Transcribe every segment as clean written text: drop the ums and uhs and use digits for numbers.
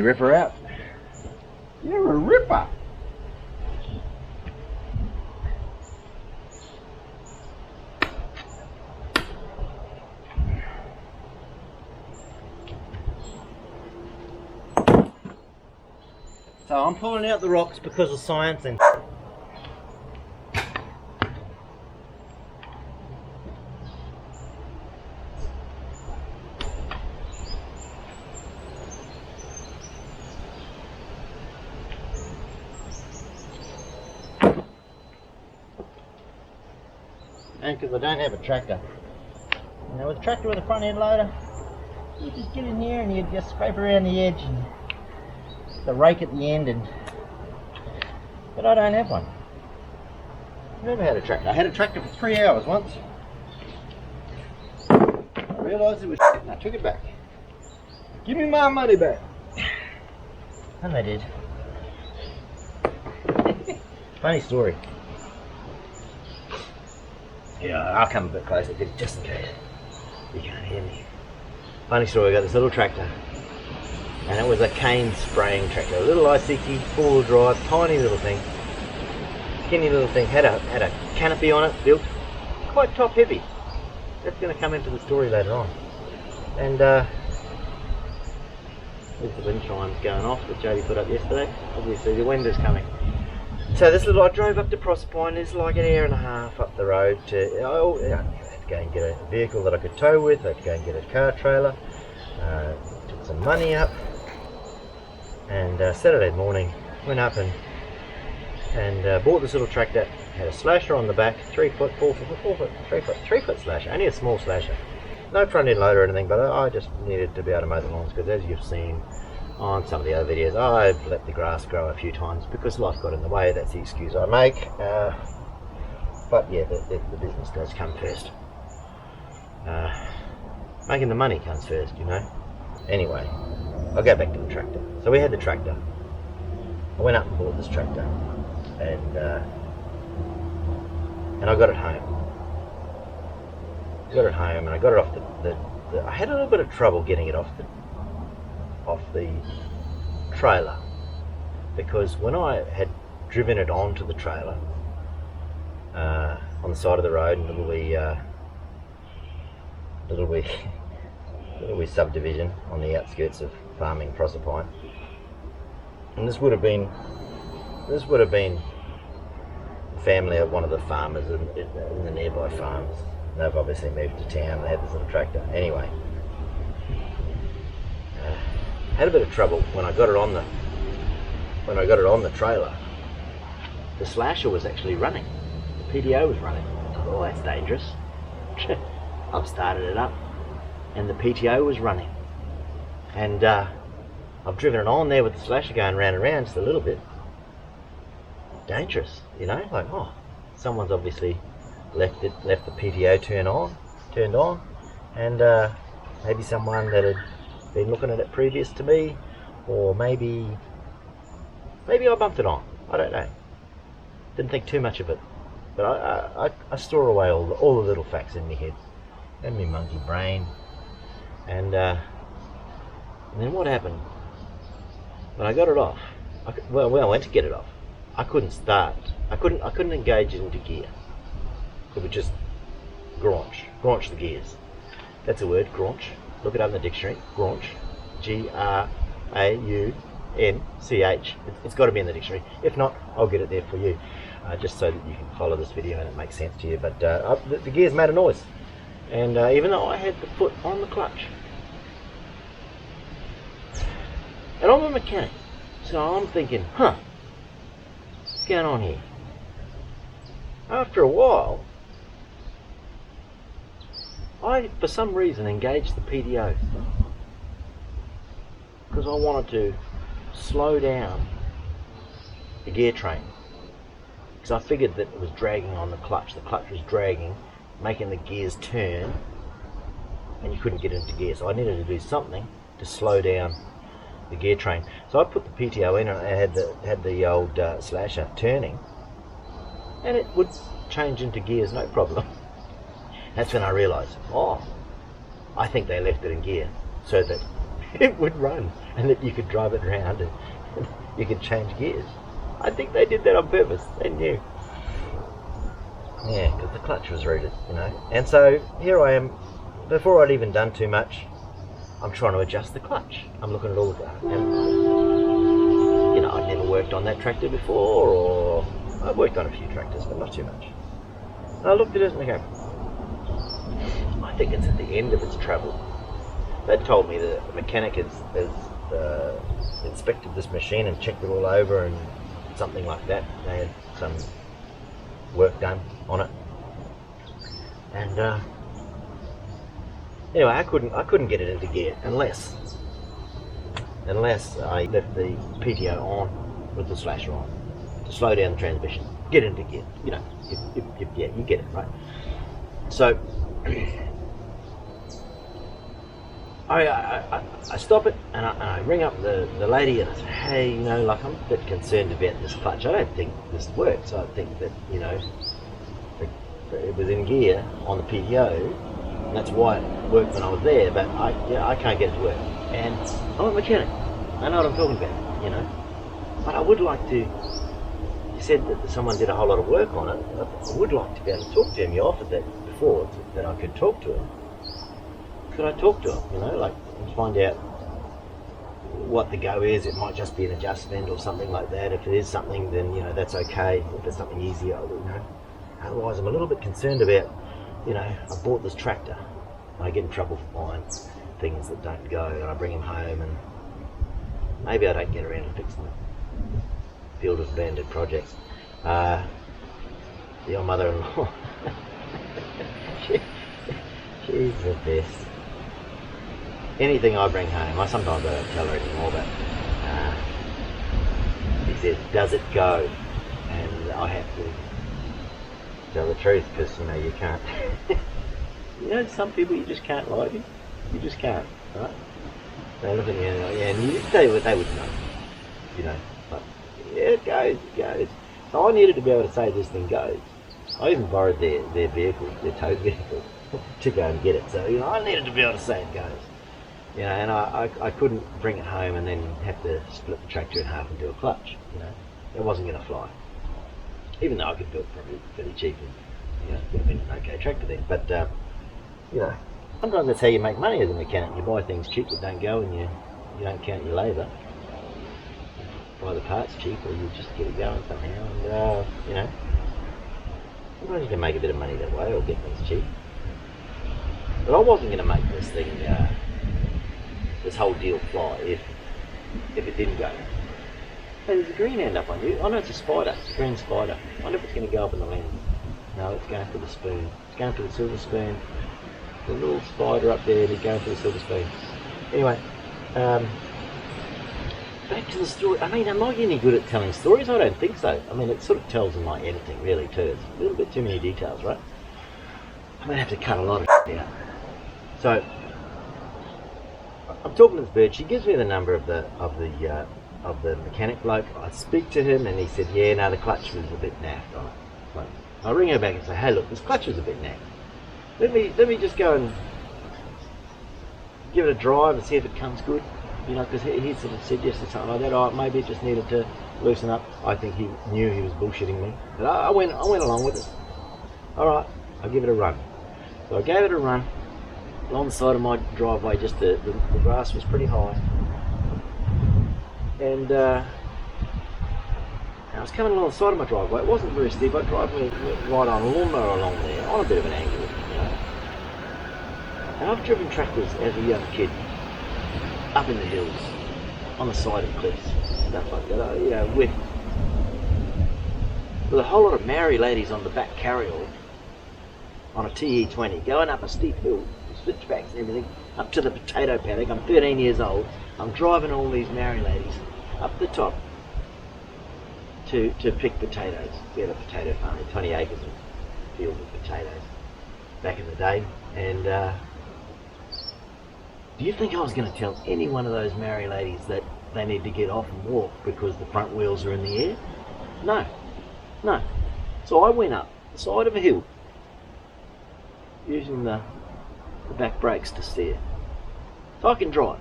rip her out. You're a ripper. So I'm pulling out the rocks because of science and because I don't have a tractor. Now with a tractor with a front end loader, you just get in here and you just scrape around the edge and the rake at the end, but I don't have one. I've never had a tractor. I had a tractor for 3 hours once. I realised it was shit and I took it back. Give me my money back. And they did. Funny story. Yeah, I'll come a bit closer just in case you can't hear me. Funny story, I got this little tractor and it was a cane spraying tractor, a little ICT, 4-wheel drive, tiny little thing, skinny little thing, had a canopy on it built, quite top heavy. That's going to come into the story later on. And there's the wind chimes going off that Jody put up yesterday. Obviously the wind is coming. So this little, I drove up to Proserpine, it's like an hour and a half up the road to, I had to go and get a vehicle that I could tow with, I had to go and get a car trailer, took some money up, and Saturday morning went up and bought this little tractor, had a slasher on the back, 3 foot, 4 foot, 3 foot slasher, only a small slasher, no front end loader or anything, but I just needed to be able to mow the lawns because as you've seen on some of the other videos, I've let the grass grow a few times because life got in the way. That's the excuse I make. But yeah, the business does come first. Making the money comes first, you know. Anyway, I'll go back to the tractor. So we had the tractor. I went up and bought this tractor, and I got it home. And I got it off I had a little bit of trouble getting it off the trailer, because when I had driven it onto the trailer on the side of the road in little wee subdivision on the outskirts of farming Proserpine, and this would have been the family of one of the farmers in the nearby farms. They've obviously moved to town. They had this little tractor anyway. Had a bit of trouble when I got it on the trailer. The slasher was actually running. The PTO was running. I thought, oh, that's dangerous. I've started it up, and the PTO was running. And I've driven it on there with the slasher going round and round just a little bit. Dangerous, you know. Like, oh, someone's obviously left the PTO turned on, and maybe someone that had been looking at it previous to me, or maybe I bumped it on. I don't know. Didn't think too much of it, but I store away all the little facts in my head and my monkey brain. And then what happened when I got it off? When I went to get it off, I couldn't start. I couldn't engage it into gear. It would just graunch the gears. That's a word, graunch. Look it up in the dictionary. Graunch, Graunch. It's got to be in the dictionary. If not, I'll get it there for you, just so that you can follow this video and it makes sense to you. But the gears made a noise, and even though I had the foot on the clutch, and I'm a mechanic, so I'm thinking, what's going on here? After a while, I, for some reason, engaged the PTO because I wanted to slow down the gear train, because I figured that it was dragging on the clutch was dragging, making the gears turn, and you couldn't get into gear, so I needed to do something to slow down the gear train. So I put the PTO in and I had the old slasher turning, and it would change into gears no problem. That's when I realised, oh, I think they left it in gear so that it would run, and that you could drive it around and you could change gears. I think they did that on purpose. They knew. Yeah, because the clutch was rooted, you know. And so here I am, before I'd even done too much, I'm trying to adjust the clutch. I'm looking at all the and you know, I'd never worked on that tractor before, or I've worked on a few tractors, but not too much. And I looked at it and I go, I think it's at the end of its travel. They told me that the mechanic has inspected this machine and checked it all over and something like that. They had some work done on it, and anyway, I couldn't get it into gear unless I left the PTO on with the slasher on to slow down the transmission, get into gear. You know, yeah, you get it, right? So I stop it and I ring up the lady and I say, hey, you know, like, I'm a bit concerned about this clutch. I don't think this works. I think that, you know, it was in gear on the PTO, and that's why it worked when I was there, but I can't get it to work. And I'm a mechanic. I know what I'm talking about, you know. But I would like to, you said that someone did a whole lot of work on it. I would like to be able to talk to him. You offered that before, that I could talk to him. Could I talk to him, you know, like, and find out what the go is? It might just be an adjustment or something like that. If it is something, then, you know, that's okay. If it's something easier, you know. Otherwise, I'm a little bit concerned about, you know, I bought this tractor. I get in trouble for buying things that don't go, and I bring them home, and maybe I don't get around to fixing them. Field of abandoned projects. The old mother-in-law. She's the best. Anything I bring home, sometimes I don't tell her anymore, but she says, does it go? And I have to tell the truth, because, you know, you can't. You know, some people you just can't lie to. You just can't, right? They look at me and yeah, and they would know, you know, but yeah, it goes. So I needed to be able to say this thing goes. I even borrowed their vehicle, their towed vehicle, to go and get it. So, you know, I needed to be able to say it goes. You know, and I couldn't bring it home and then have to split the tractor in half and do a clutch. You know, it wasn't going to fly. Even though I could do it probably fairly cheap, and, you know, it would have been an okay tractor then. But you know, sometimes that's how you make money as a mechanic. You buy things cheap that don't go, and you don't count your labour. Buy the parts cheap, or you just get it going somehow. And you know, sometimes you can make a bit of money that way, or get things cheap. But I wasn't going to make this thing, this whole deal fly if it didn't go. Hey, there's a green end up on you. Oh no, it's a spider. It's a green spider. I wonder if it's going to go up in the lens. No, it's going for the spoon. It's going for the silver spoon. The little spider up there, they're going for the silver spoon. Anyway, back to the story. I mean, am I any good at telling stories? I don't think so. I mean, it sort of tells in my editing, really, too. It's a little bit too many details, right? I'm going to have to cut a lot of out. So, I'm talking to this bird. She gives me the number of the mechanic bloke. I speak to him, and he said, yeah, no, the clutch was a bit naffed on it. Like, I ring her back and say, hey, look, this clutch was a bit naffed. Let me just go and give it a drive and see if it comes good. You know, because he sort of said yes or something like that. Oh, maybe it just needed to loosen up. I think he knew he was bullshitting me. But I went along with it. All right, I'll give it a run. So I gave it a run. Along the side of my driveway, just the grass was pretty high. And I was coming along the side of my driveway. It wasn't very steep. I drove me right on a lawnmower along there, on a bit of an angle, you know. And I've driven tractors as a young kid, up in the hills, on the side of cliffs, stuff like that. You know, with a whole lot of Maori ladies on the back carryall, on a TE20, going up a steep hill, switchbacks and everything, up to the potato paddock. I'm 13 years old. I'm driving all these Maori ladies up the top to pick potatoes. We had a potato farm, 20 acres of field of potatoes back in the day. And do you think I was going to tell any one of those Maori ladies that they need to get off and walk because the front wheels are in the air? No. So I went up the side of a hill using the back brakes to steer. So I can drive.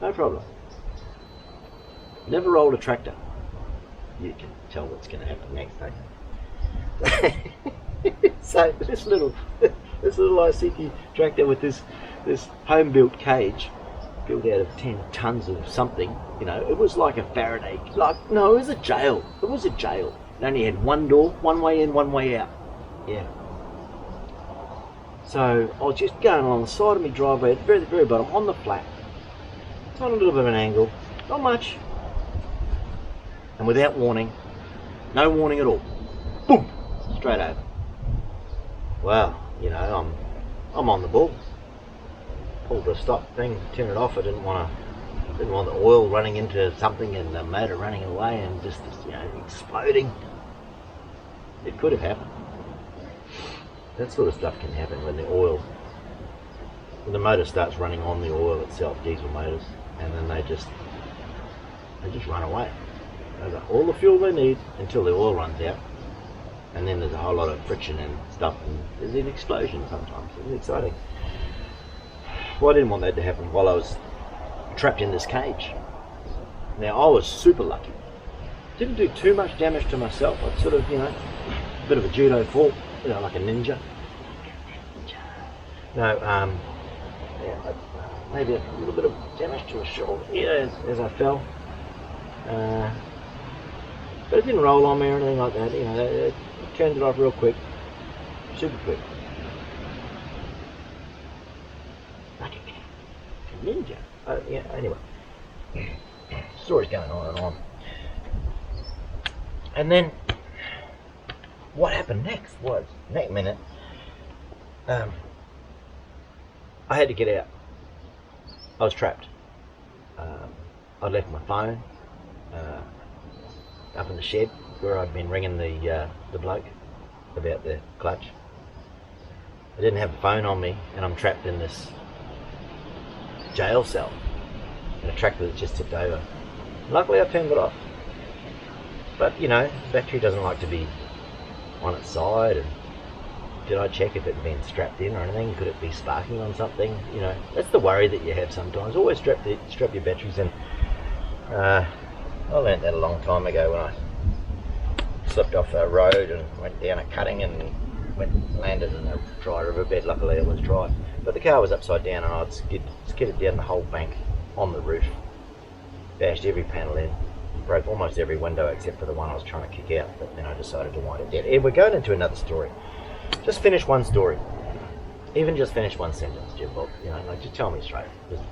no problem. Never rolled a tractor. You can tell what's going to happen next, don't you? So this little ICT tractor with this home-built cage, built out of 10 tons of something, you know, it was like a Faraday. No, it was a jail. It was a jail. It only had one door, one way in, one way out. Yeah. So I was just going along the side of my driveway at the very, very bottom on the flat. It's on a little bit of an angle, not much. And without warning, no warning at all, boom, straight over. Well, you know, I'm on the ball. Pulled the stop thing, turn it off. I didn't want the oil running into something and the motor running away and just, you know, exploding. It could have happened. That sort of stuff can happen when the motor starts running on the oil itself, diesel motors, and then they just run away. They've got all the fuel they need until the oil runs out, and then there's a whole lot of friction and stuff, and there's an explosion sometimes. It's exciting. Well, I didn't want that to happen while I was trapped in this cage. Now, I was super lucky. Didn't do too much damage to myself. I sort of, you know, a bit of a judo fall, you know, like a ninja. No, yeah, maybe a little bit of damage to my shoulder, yeah, as I fell. But it didn't roll on me or anything like that. You know, it turned it off real quick, super quick. Like a ninja. Yeah. Anyway, story's going on and on. And then, what happened next was, next minute, I had to get out. I was trapped. I'd left my phone up in the shed where I'd been ringing the bloke about the clutch. I didn't have the phone on me, and I'm trapped in this jail cell in a tractor that just tipped over. Luckily, I turned it off. But you know, the battery doesn't like to be on its side, and did I check if it had been strapped in or anything? Could it be sparking on something? You know, that's the worry that you have sometimes. Always strap your batteries in. I learnt that a long time ago when I slipped off a road and went down a cutting and landed in a dry riverbed. Luckily it was dry, but the car was upside down and I'd skidded down the whole bank on the roof, bashed every panel in, broke almost every window except for the one I was trying to kick out, but then I decided to wind it down. And we're going into another story. Just finish one story. Even just finish one sentence, Jim Bob. You know, like, just tell me straight. Just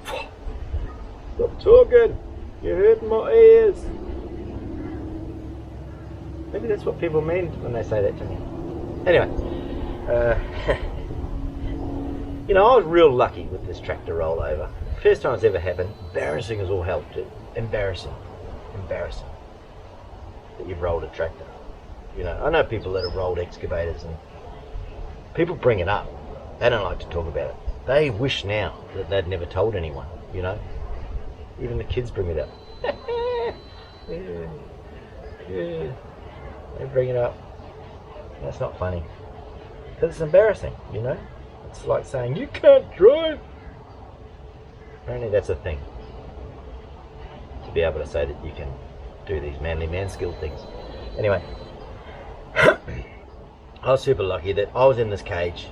stop talking. You're hurting my ears. Maybe that's what people mean when they say that to me. Anyway, you know, I was real lucky with this tractor rollover. First time it's ever happened. Embarrassing as all hell. Embarrassing that you've rolled a tractor. You know, I know people that have rolled excavators, and people bring it up. They don't like to talk about it. They wish now that they'd never told anyone, you know. Even the kids bring it up. Yeah. They bring it up. That's not funny. Because it's embarrassing, you know. It's like saying, you can't drive. Apparently that's a thing. To be able to say that you can do these manly man skill things. Anyway. I was super lucky that I was in this cage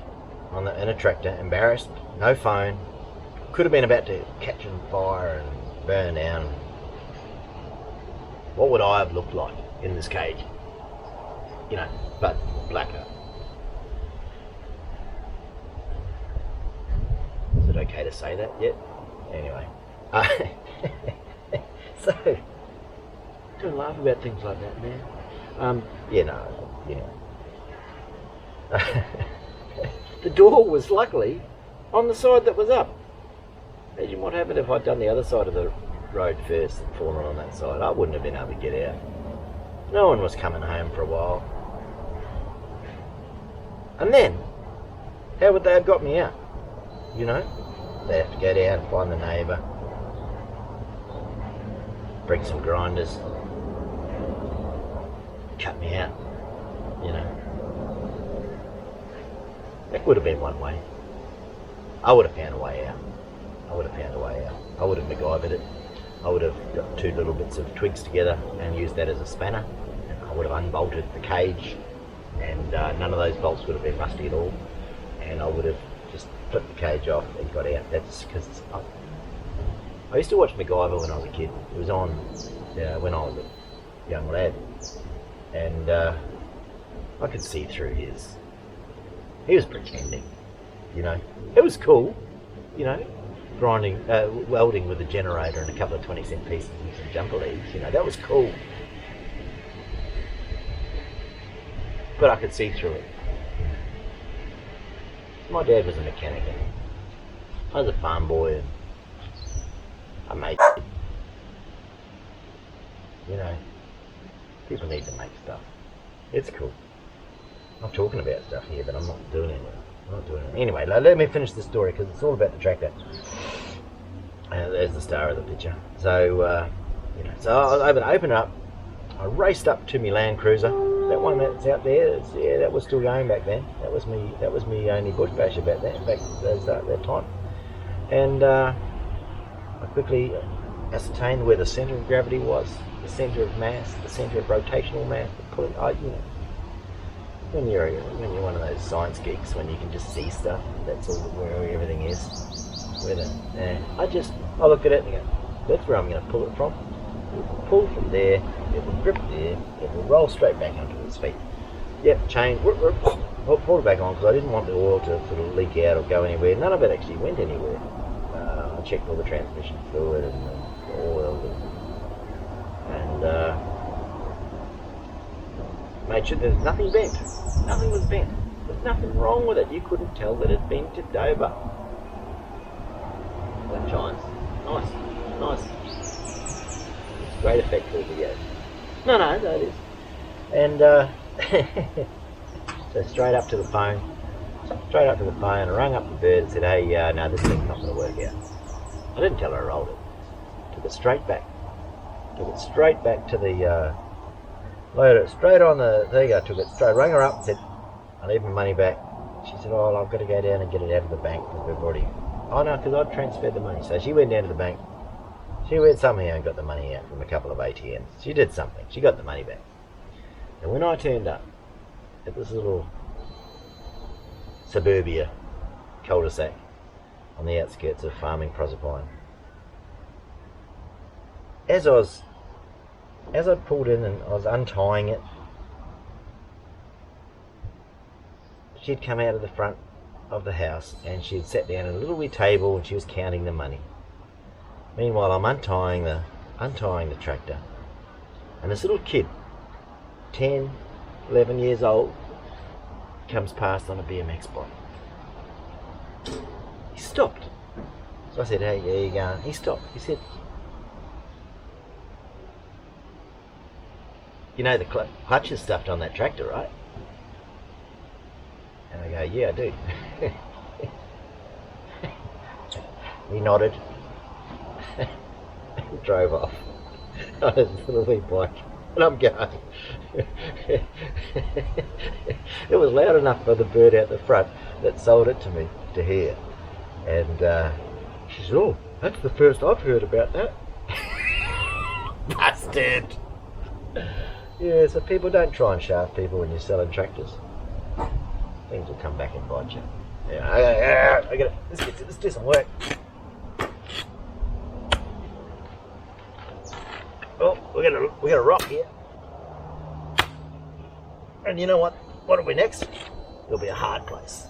in a tractor, embarrassed, no phone, could have been about to catch on fire and burn down. What would I have looked like in this cage? You know, but blacker. Is it okay to say that yet? Anyway. So, don't laugh about things like that, man. The door was luckily on the side that was up. Imagine what happened if I'd done the other side of the road first and fallen on that side. I wouldn't have been able to get out. No one was coming home for a while. And then, how would they have got me out? You know, they'd have to go down and find the neighbour, bring some grinders, cut me out, you know. That would have been one way. I would have found a way out. I would have MacGyvered it. I would have got two little bits of twigs together and used that as a spanner. And I would have unbolted the cage, and none of those bolts would have been rusty at all. And I would have just flipped the cage off and got out. That's because I used to watch MacGyver when I was a kid. It was on when I was a young lad, and I could see through his. He was pretending, you know. It was cool, you know, grinding, welding with a generator and a couple of 20-cent pieces and some jumper leads. You know, that was cool. But I could see through it. My dad was a mechanic, and I was a farm boy, and I made it. You know, people need to make stuff. It's cool. I'm talking about stuff here, but I'm not doing it. Anyway, let me finish the story because it's all about the tractor. There's the star of the picture. So, you know, so I opened it up. I raced up to my Land Cruiser. That one that's out there, yeah, that was still going back then. That was me only bush basher back then, back that time. And I quickly ascertained where the centre of gravity was, the centre of mass, the centre of rotational mass. You know, when you're one of those science geeks, when you can just see stuff, that's all where everything is. I look at it and go, that's where I'm going to pull it from. It will pull from there, it will grip there, it will roll straight back onto its feet. Yep, chain, I'll pull it back on because I didn't want the oil to sort of leak out or go anywhere. None of it actually went anywhere. I checked all the transmission fluid and the oil and made sure there's nothing bent. Nothing was bent. There's nothing wrong with it. You couldn't tell that it'd been tipped over. That shines. Nice. It's great effect for the video. No, it is. And so straight up to the phone. I rang up the bird and said, hey, no, this thing's not going to work out. I didn't tell her I rolled it. Took it straight back to the loaded it straight on the thing. I took it straight, rang her up and said, I need my money back. She said, oh, I've got to go down and get it out of the bank because we've already... Oh no, because I'd transferred the money. So she went down to the bank. She went somehow and got the money out from a couple of ATMs. She did something. She got the money back. And when I turned up at this little suburbia cul-de-sac on the outskirts of farming Proserpine, as I pulled in and I was untying it, she'd come out of the front of the house and she'd sat down at a little wee table and she was counting the money. Meanwhile, I'm untying the tractor, and this little kid, 10, 11 years old, comes past on a BMX bike. He stopped. So I said, hey, where you going? He stopped. He said, you know the clutch is stuffed on that tractor, right? And I go, yeah, I do. He nodded. And drove off on his little wee bike. And I'm going. It was loud enough for the bird out the front that sold it to me to hear. And she said, oh, that's the first I've heard about that. Bastard! Yeah, so people don't try and shaft people when you're selling tractors. Things will come back and bite you. Yeah, I get it. Let's do some work. Oh, we got a rock here. And you know what? What'll be next? It'll be a hard place.